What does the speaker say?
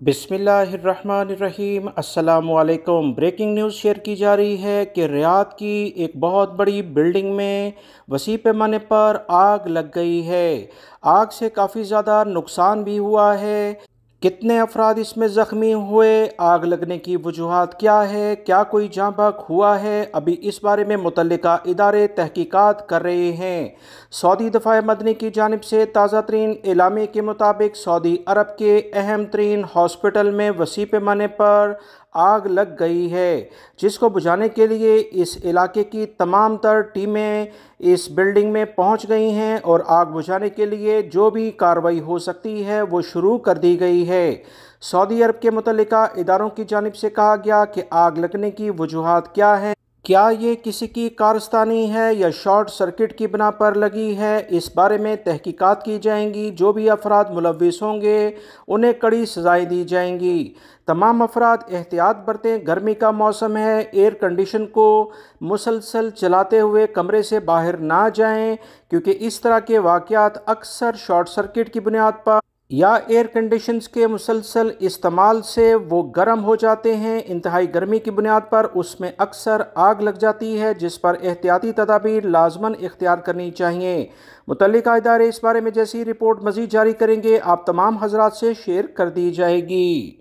बिस्मिल्लाहिर्रहमानिर्रहीम। अस्सलामु अलैकुम। ब्रेकिंग न्यूज़ शेयर की जा रही है कि रियाद की एक बहुत बड़ी बिल्डिंग में वसी पैमाने पर आग लग गई है। आग से काफ़ी ज़्यादा नुकसान भी हुआ है। कितने अफराद इसमें ज़ख्मी हुए, आग लगने की वजूहात क्या है, क्या कोई जाँ बहक हुआ है, अभी इस बारे में मुतल्लिका इदारे तहकीकात कर रहे हैं। सऊदी दफ़ा मदनी की जानिब से ताज़ा तरीन एलामे के मुताबिक सऊदी अरब के अहम तरीन हॉस्पिटल में वसी पैमाने पर आग लग गई है, जिसको बुझाने के लिए इस इलाके की तमाम तर टीमें इस बिल्डिंग में पहुंच गई हैं और आग बुझाने के लिए जो भी कार्रवाई हो सकती है वो शुरू कर दी गई है। सऊदी अरब के मुतल्लिका इदारों की जानिब से कहा गया कि आग लगने की वजूहात क्या हैं, क्या ये किसी की कारस्तानी है या शॉर्ट सर्किट की बिना पर लगी है, इस बारे में तहकीकात की जाएंगी। जो भी अफराद मुलव्विस होंगे उन्हें कड़ी सज़ाएं दी जाएंगी। तमाम अफराद एहतियात बरतें, गर्मी का मौसम है, एयर कंडीशन को मुसलसल चलाते हुए कमरे से बाहर ना जाएं, क्योंकि इस तरह के वाक़यात अक्सर शॉर्ट सर्किट की बुनियाद पर या एयर कंडीशंस के मुसलसल इस्तेमाल से वो गर्म हो जाते हैं। इंतहाई गर्मी की बुनियाद पर उसमें अक्सर आग लग जाती है, जिस पर एहतियाती तदाबीर लाजमन इख्तियार करनी चाहिए। मुतल्लिका इदारे इस बारे में जैसी रिपोर्ट मज़ीद जारी करेंगे आप तमाम हजरात से शेयर कर दी जाएगी।